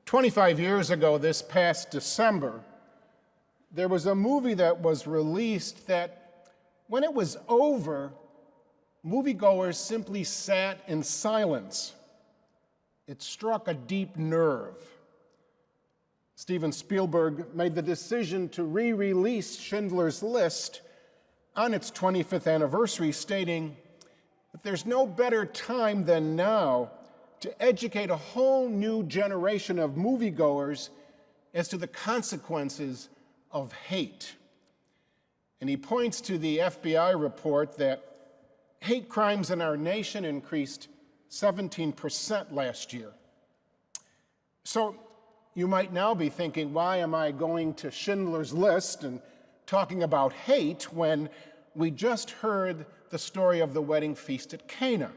25 years ago, this past December, there was a movie that was released that, when it was over, moviegoers simply sat in silence. It struck a deep nerve. Steven Spielberg made the decision to re-release Schindler's List on its 25th anniversary, stating that there's no better time than now to educate a whole new generation of moviegoers as to the consequences of hate. And he points to the FBI report that hate crimes in our nation increased 17% last year. So you might now be thinking, why am I going to Schindler's List and talking about hate when we just heard the story of the wedding feast at Cana?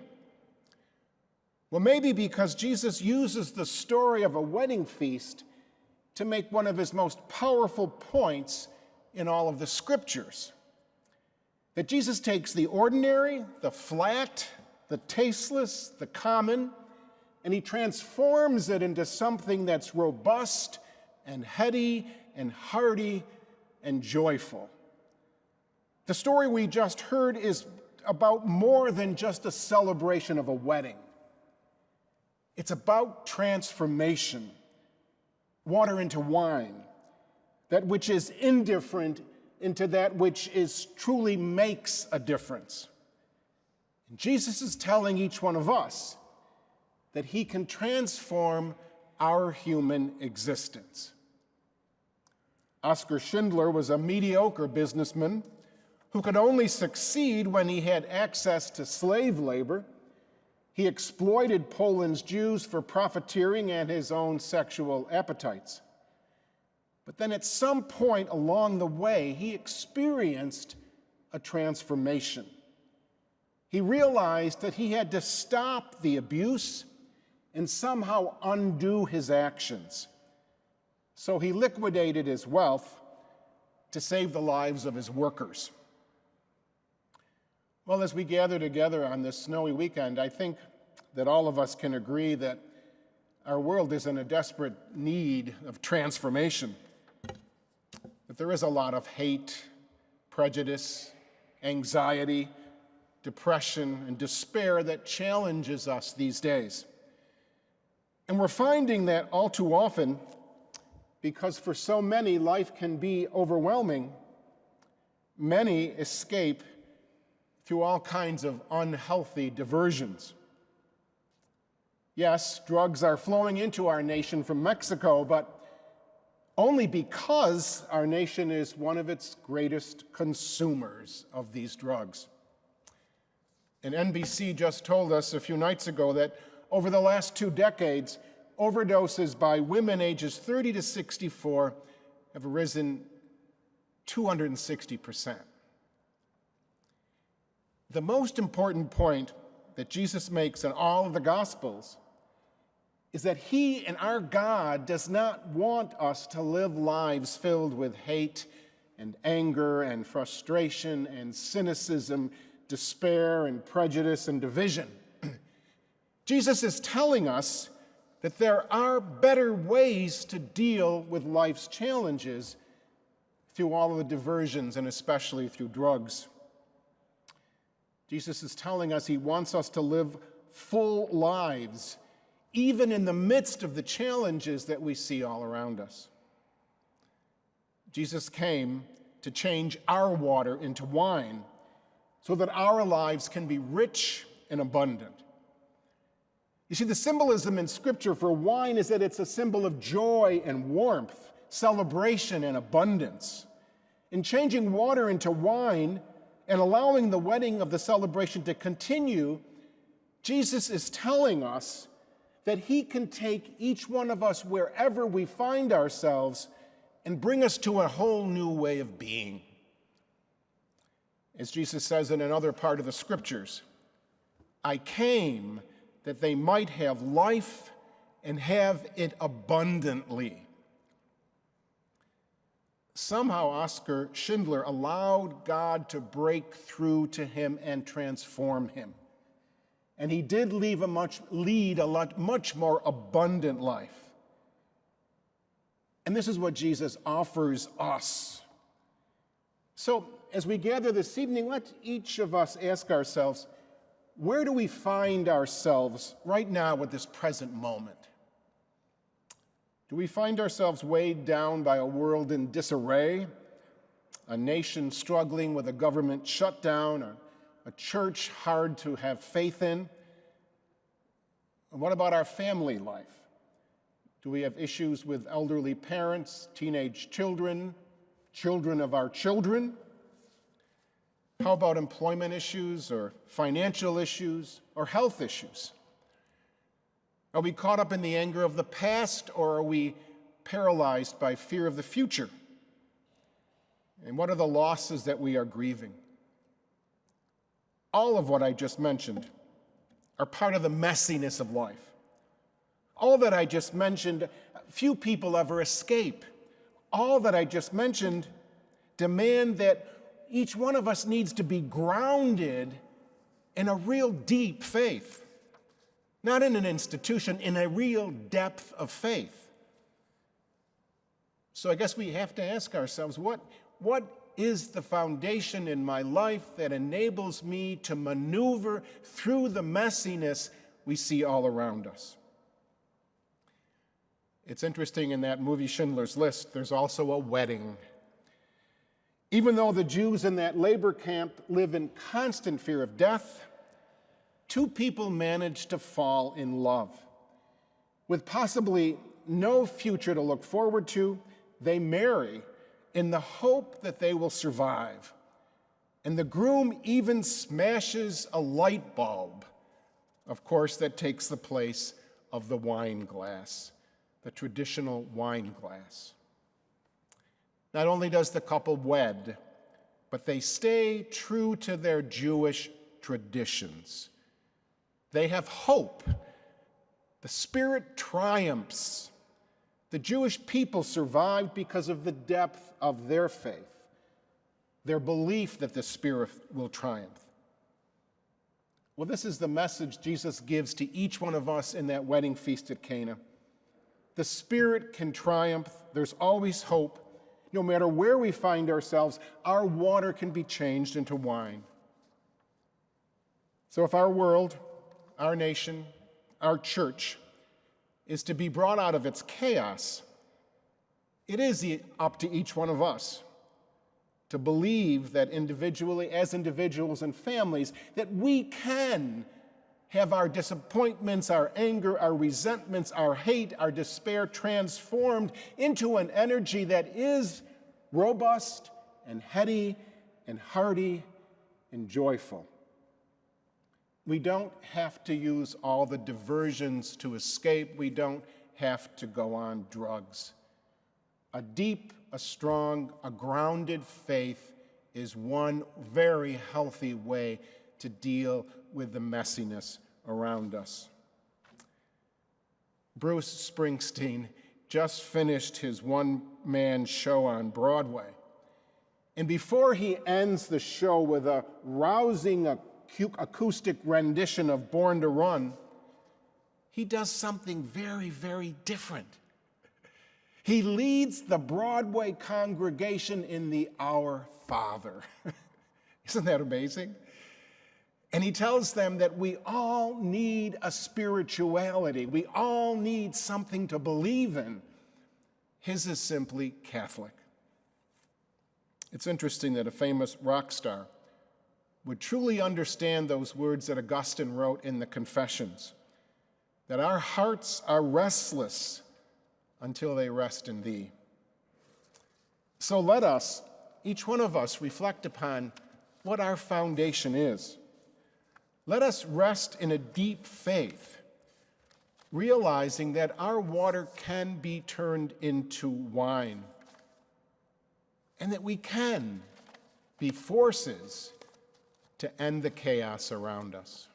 Well, maybe because Jesus uses the story of a wedding feast to make one of his most powerful points in all of the scriptures. That Jesus takes the ordinary, the flat, the tasteless, the common, and he transforms it into something that's robust and heady and hearty and joyful. The story we just heard is about more than just a celebration of a wedding. It's about transformation, water into wine, that which is indifferent into that which is truly makes a difference. And Jesus is telling each one of us that he can transform our human existence. Oskar Schindler was a mediocre businessman who could only succeed when he had access to slave labor. He exploited Poland's Jews for profiteering and his own sexual appetites. But then at some point along the way, he experienced a transformation. He realized that he had to stop the abuse and somehow undo his actions. So he liquidated his wealth to save the lives of his workers. Well, as we gather together on this snowy weekend, I think that all of us can agree that our world is in a desperate need of transformation. That there is a lot of hate, prejudice, anxiety, depression, and despair that challenges us these days. And we're finding that all too often, because for so many life can be overwhelming, many escape through all kinds of unhealthy diversions. Yes, drugs are flowing into our nation from Mexico, but only because our nation is one of its greatest consumers of these drugs. And NBC just told us a few nights ago that over the last 2 decades, overdoses by women ages 30 to 64 have risen 260%. The most important point that Jesus makes in all of the Gospels is that he and our God does not want us to live lives filled with hate and anger and frustration and cynicism, despair and prejudice and division. Jesus is telling us that there are better ways to deal with life's challenges through all of the diversions and especially through drugs. Jesus is telling us he wants us to live full lives, even in the midst of the challenges that we see all around us. Jesus came to change our water into wine so that our lives can be rich and abundant. You see, the symbolism in Scripture for wine is that it's a symbol of joy and warmth, celebration and abundance. In changing water into wine and allowing the wedding of the celebration to continue, Jesus is telling us that he can take each one of us wherever we find ourselves and bring us to a whole new way of being. As Jesus says in another part of the Scriptures, I came that they might have life and have it abundantly. Somehow Oskar Schindler allowed God to break through to him and transform him. And he did lead a much more abundant life. And this is what Jesus offers us. So as we gather this evening, let each of us ask ourselves, where do we find ourselves right now at this present moment? Do we find ourselves weighed down by a world in disarray, a nation struggling with a government shutdown, a church hard to have faith in? And what about our family life? Do we have issues with elderly parents, teenage children, children of our children? How about employment issues or financial issues or health issues? Are we caught up in the anger of the past, or are we paralyzed by fear of the future? And what are the losses that we are grieving? All of what I just mentioned are part of the messiness of life. All that I just mentioned, few people ever escape. All that I just mentioned demand that each one of us needs to be grounded in a real deep faith. Not in an institution, in a real depth of faith. So I guess we have to ask ourselves, what is the foundation in my life that enables me to maneuver through the messiness we see all around us? It's interesting, in that movie Schindler's List, there's also a wedding. Even though the Jews in that labor camp live in constant fear of death, two people manage to fall in love. With possibly no future to look forward to, they marry in the hope that they will survive. And the groom even smashes a light bulb, of course, that takes the place of the wine glass, the traditional wine glass. Not only does the couple wed, but they stay true to their Jewish traditions. They have hope. The Spirit triumphs. The Jewish people survived because of the depth of their faith, their belief that the Spirit will triumph. Well, this is the message Jesus gives to each one of us in that wedding feast at Cana. The Spirit can triumph. There's always hope. No matter where we find ourselves, our water can be changed into wine. So if our world, our nation, our church is to be brought out of its chaos, it is up to each one of us to believe that individually, as individuals and families, that we can have our disappointments, our anger, our resentments, our hate, our despair transformed into an energy that is robust and heady and hearty and joyful. We don't have to use all the diversions to escape. We don't have to go on drugs. A deep, a strong, a grounded faith is one very healthy way to deal with the messiness around us. Bruce Springsteen just finished his one-man show on Broadway. And before he ends the show with a rousing acoustic rendition of Born to Run, he does something very, very different. He leads the Broadway congregation in the Our Father. Isn't that amazing? And he tells them that we all need a spirituality. We all need something to believe in. His is simply Catholic. It's interesting that a famous rock star would truly understand those words that Augustine wrote in the Confessions, that our hearts are restless until they rest in thee. So let us, each one of us, reflect upon what our foundation is. Let us rest in a deep faith, realizing that our water can be turned into wine, and that we can be forces to end the chaos around us.